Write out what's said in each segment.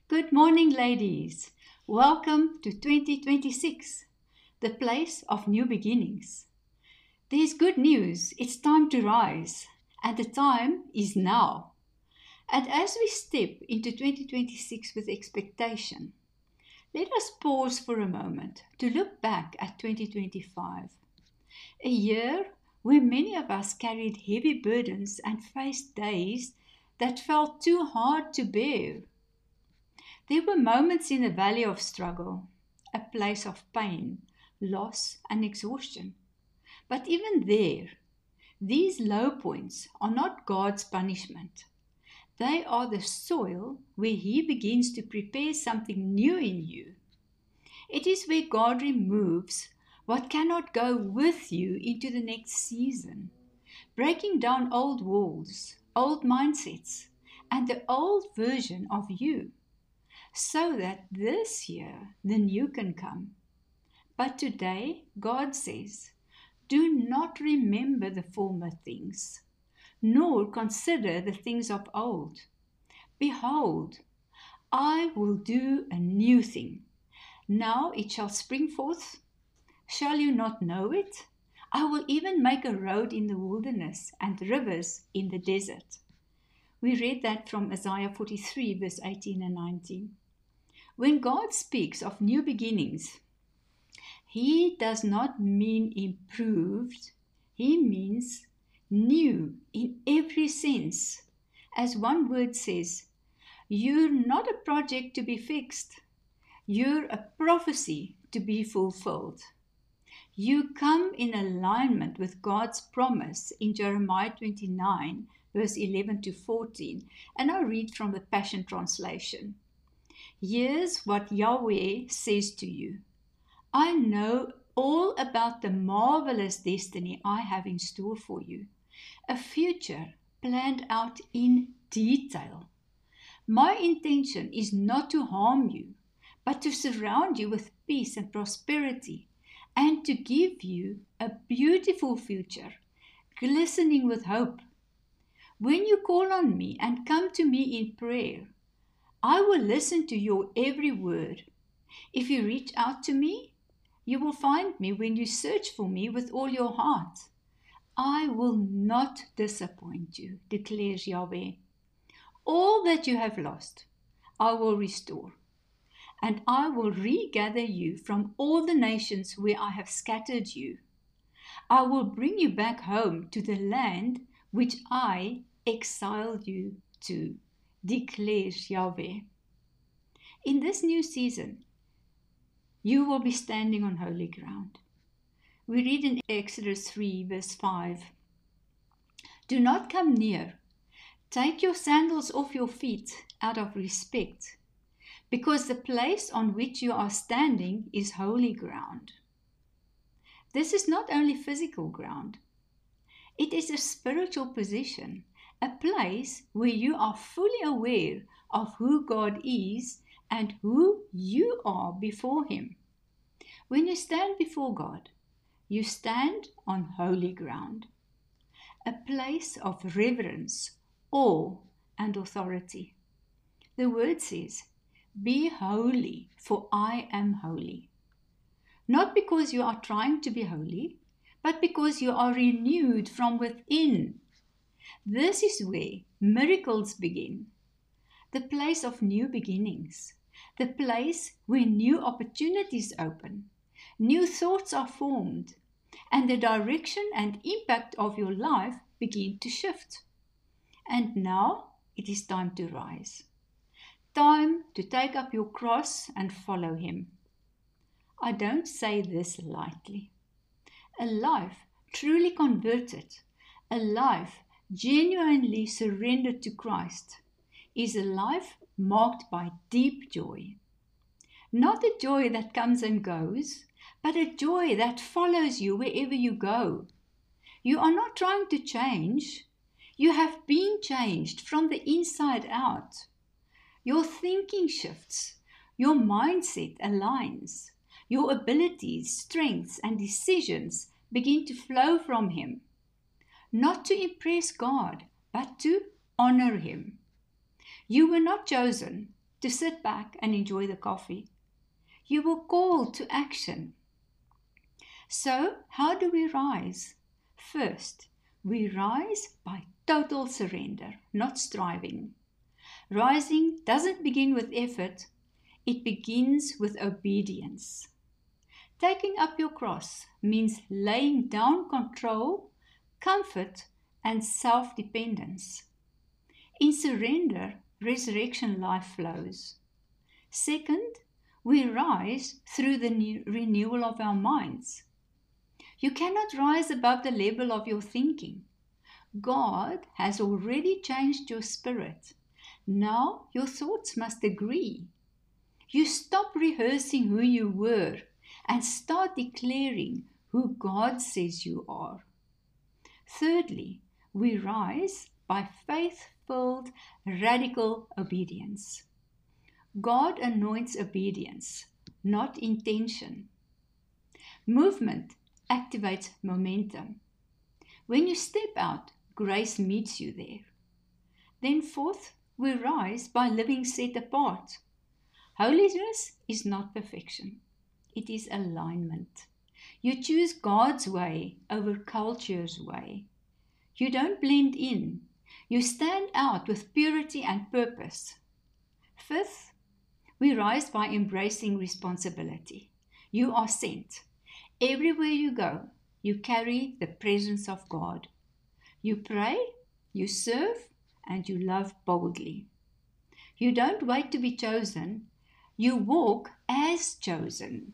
Good morning, ladies. Welcome to 2026, the place of new beginnings. There's good news. It's time to rise, and the time is now. And as we step into 2026 with expectation, let us pause for a moment to look back at 2025, a year where many of us carried heavy burdens and faced days that felt too hard to bear. There were moments in the valley of struggle, a place of pain, loss, and exhaustion. But even there, these low points are not God's punishment. They are the soil where He begins to prepare something new in you. It is where God removes what cannot go with you into the next season, breaking down old walls, old mindsets, and the old version of you, so that this year the new can come. But today, God says, do not remember the former things, nor consider the things of old. Behold, I will do a new thing. Now it shall spring forth. Shall you not know it? I will even make a road in the wilderness and rivers in the desert. We read that from Isaiah 43, verse 18 and 19. When God speaks of new beginnings, He does not mean improved, He means new in every sense. As one word says, you're not a project to be fixed, you're a prophecy to be fulfilled. You come in alignment with God's promise in Jeremiah 29, verse 11 to 14, and I read from the Passion Translation. Here's what Yahweh says to you. I know all about the marvelous destiny I have in store for you, a future planned out in detail. My intention is not to harm you, but to surround you with peace and prosperity, and to give you a beautiful future, glistening with hope. When you call on me and come to me in prayer, I will listen to your every word. If you reach out to me, you will find me when you search for me with all your heart. I will not disappoint you, declares Yahweh. All that you have lost, I will restore, and I will regather you from all the nations where I have scattered you. I will bring you back home to the land which I exiled you to, declares Yahweh. In this new season, you will be standing on holy ground. We read in Exodus 3, verse 5, do not come near. Take your sandals off your feet out of respect, because the place on which you are standing is holy ground. This is not only physical ground. It is a spiritual position, a place where you are fully aware of who God is and who you are before Him. When you stand before God, you stand on holy ground, a place of reverence, awe, and authority. The word says, be holy, for I am holy. Not because you are trying to be holy, but because you are renewed from within. This is where miracles begin, the place of new beginnings, the place where new opportunities open, new thoughts are formed, and the direction and impact of your life begin to shift. And now it is time to rise. Time to take up your cross and follow Him. I don't say this lightly. A life truly converted, a life genuinely surrendered to Christ, is a life marked by deep joy. Not a joy that comes and goes, but a joy that follows you wherever you go. You are not trying to change. You have been changed from the inside out. Your thinking shifts. Your mindset aligns. Your abilities, strengths, and decisions begin to flow from Him. Not to impress God, but to honor Him. You were not chosen, to sit back and enjoy the coffee. You were called to action. So, how do we rise? First, we rise by total surrender, not striving. Rising doesn't begin with effort, it begins with obedience. Taking up your cross means laying down control, comfort, and self-dependence. In surrender, resurrection life flows. Second, we rise through the renewal of our minds. You cannot rise above the level of your thinking. God has already changed your spirit. Now your thoughts must agree. You stop rehearsing who you were and start declaring who God says you are. Thirdly, we rise by faith-filled, radical obedience. God anoints obedience, not intention. Movement activates momentum. When you step out, grace meets you there. Then fourth, we rise by living set apart. Holiness is not perfection. It is alignment. You choose God's way over culture's way. You don't blend in. You stand out with purity and purpose. Fifth, we rise by embracing responsibility. You are sent. Everywhere you go, you carry the presence of God. You pray, you serve, and you love boldly. You don't wait to be chosen. You walk as chosen.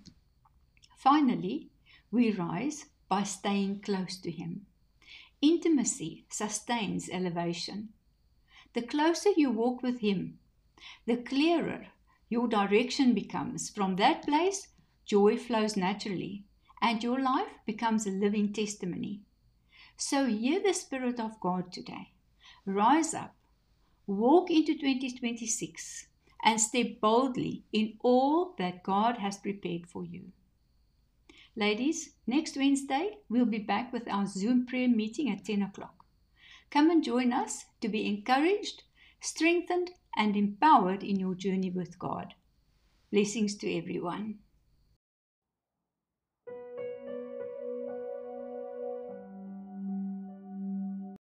Finally, we rise by staying close to Him. Intimacy sustains elevation. The closer you walk with Him, the clearer your direction becomes. From that place, joy flows naturally, and your life becomes a living testimony. So hear the Spirit of God today. Rise up, walk into 2026, and step boldly in all that God has prepared for you. Ladies, next Wednesday, we'll be back with our Zoom prayer meeting at 10 o'clock. Come and join us to be encouraged, strengthened, and empowered in your journey with God. Blessings to everyone.